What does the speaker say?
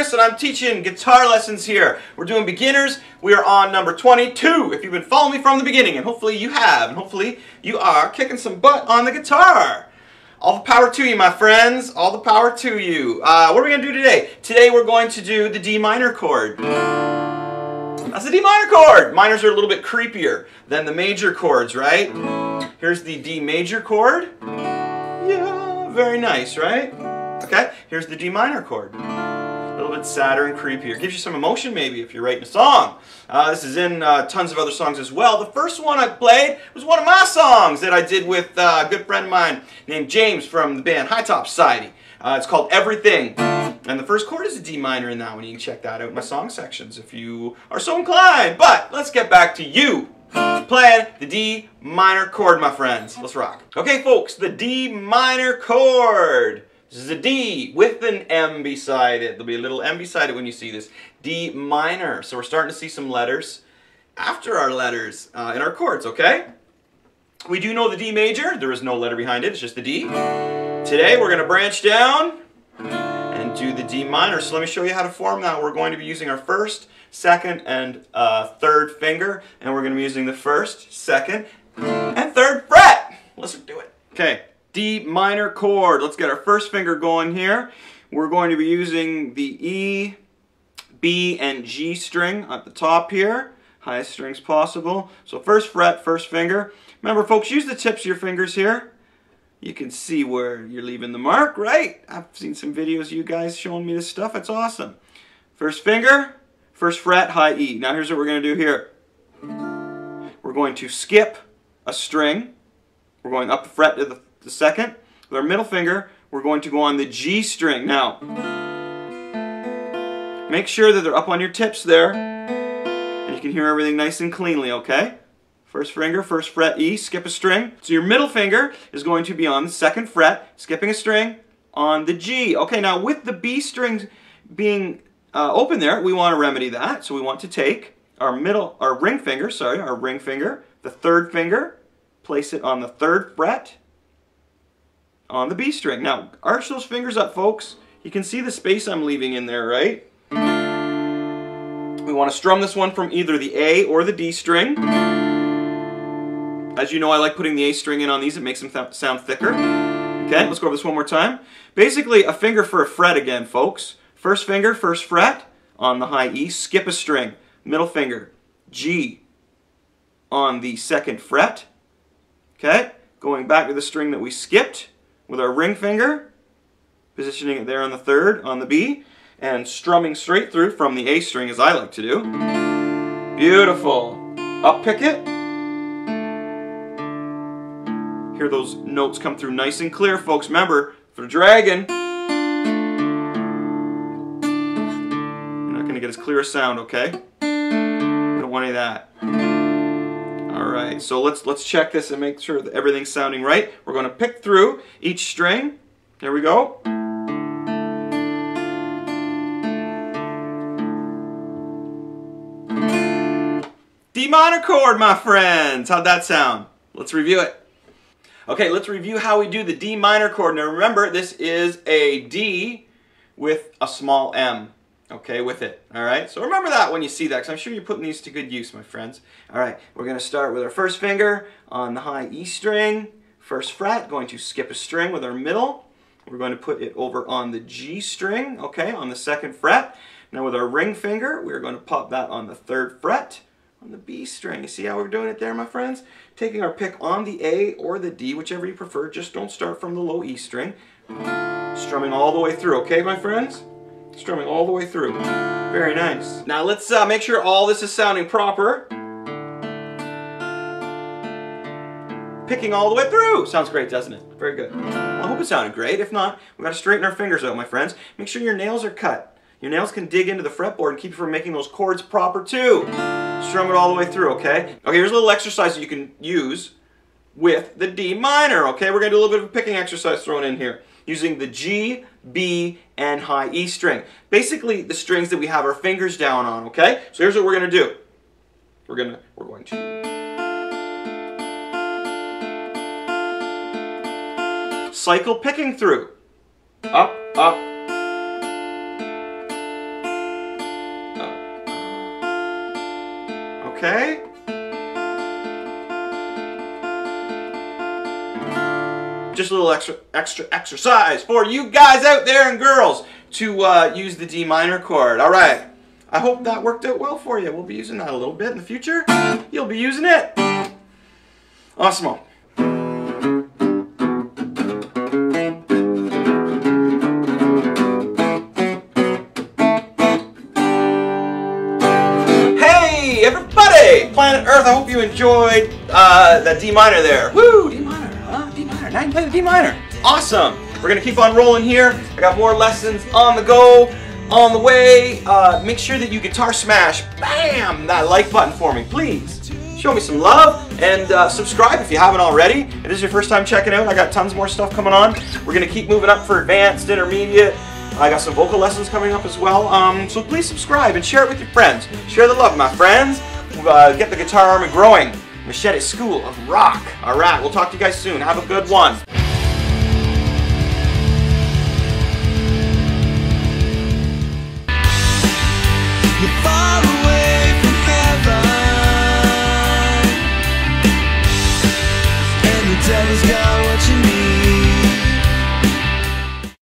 Chris, and I'm teaching guitar lessons here. We're doing beginners. We are on number 22. If you've been following me from the beginning, and hopefully you have, and hopefully you are kicking some butt on the guitar. All the power to you, my friends. All the power to you. What are we going to do today? Today we're going to do the D minor chord. That's the D minor chord. Minors are a little bit creepier than the major chords, right? Here's the D major chord. Yeah, very nice, right? Okay, here's the D minor chord. A little bit sadder and creepier. Gives you some emotion maybe if you're writing a song. This is in tons of other songs as well. The first one I played was one of my songs that I did with a good friend of mine named James from the band High Top Society. It's called Everything. And the first chord is a D minor in that one. You can check that out in my song sections if you are so inclined. But let's get back to you playing the D minor chord, my friends. Let's rock. Okay, folks, the D minor chord. This is a D with an M beside it. There'll be a little M beside it when you see this. D minor. So we're starting to see some letters after our letters in our chords, okay? We do know the D major. There is no letter behind it. It's just the D. Today we're going to branch down and do the D minor. So let me show you how to form that. We're going to be using our first, second, and third finger. And we're going to be using the first, second, and third fret. Let's do it. Okay. D minor chord. Let's get our first finger going here. We're going to be using the E, B, and G string at the top here. Highest strings possible. So first fret, first finger. Remember, folks, use the tips of your fingers here. You can see where you're leaving the mark, right? I've seen some videos of you guys showing me this stuff. It's awesome. First finger, first fret, high E. Now here's what we're going to do here. We're going to skip a string. We're going up the fret to the second. With our middle finger, we're going to go on the G string. Now, make sure that they're up on your tips there, and you can hear everything nice and cleanly, okay? First finger, first fret, E, skip a string. So your middle finger is going to be on the second fret, skipping a string on the G. Okay, now with the B string being open there, we want to remedy that. So we want to take our ring finger, the third finger, place it on the third fret, on the B string. Now, arch those fingers up, folks. You can see the space I'm leaving in there, right? We want to strum this one from either the A or the D string. As you know, I like putting the A string in on these. It makes them sound thicker. Okay, let's go over this one more time. Basically, a finger for a fret again, folks. First finger, first fret on the high E. Skip a string. Middle finger, G on the second fret. Okay, going back to the string that we skipped with our ring finger, positioning it there on the third, on the B, and strumming straight through from the A string as I like to do. Beautiful. Up pick it. Hear those notes come through nice and clear, folks. Remember, if they're dragging, you're not going to get as clear a sound, okay? You don't want any of that. Alright, so let's check this and make sure that everything's sounding right. We're going to pick through each string. There we go. D minor chord, my friends. How'd that sound? Let's review it. Okay, let's review how we do the D minor chord. Now remember, this is a D with a small m. Okay, with it. Alright, so remember that when you see that, because I'm sure you're putting these to good use, my friends. Alright, we're going to start with our first finger on the high E string, first fret, going to skip a string with our middle. We're going to put it over on the G string, okay, on the second fret. Now with our ring finger, we're going to pop that on the third fret, on the B string. You see how we're doing it there, my friends? Taking our pick on the A or the D, whichever you prefer. Just don't start from the low E string. Strumming all the way through, okay, my friends? Strumming all the way through. Very nice. Now let's make sure all this is sounding proper. Picking all the way through. Sounds great, doesn't it? Very good. Well, I hope it sounded great. If not, we've got to straighten our fingers out, my friends. Make sure your nails are cut. Your nails can dig into the fretboard and keep you from making those chords proper too. Strum it all the way through, okay? Okay, here's a little exercise that you can use with the D minor, okay? We're going to do a little bit of a picking exercise thrown in here, using the G, B, and high E string. Basically, the strings that we have our fingers down on, okay? So here's what we're going to do. We're going to cycle picking through. Up, up, Okay. Just a little extra exercise for you guys out there and girls to use the D minor chord. All right. I hope that worked out well for you. We'll be using that a little bit in the future. You'll be using it. Awesome. Hey, everybody! Planet Earth, I hope you enjoyed that D minor there. Woo! D minor, huh? D minor. Now you play the D minor. Awesome. We're going to keep on rolling here. I got more lessons on the go. On the way, make sure that you guitar smash, bam, that like button for me, please. Show me some love, and subscribe if you haven't already. If this is your first time checking out, I got tons more stuff coming on. We're going to keep moving up for advanced, intermediate. I got some vocal lessons coming up as well. So please subscribe and share it with your friends. Share the love, my friends. Get the guitar army growing. Machete School of Rock. All right, we'll talk to you guys soon. Have a good one.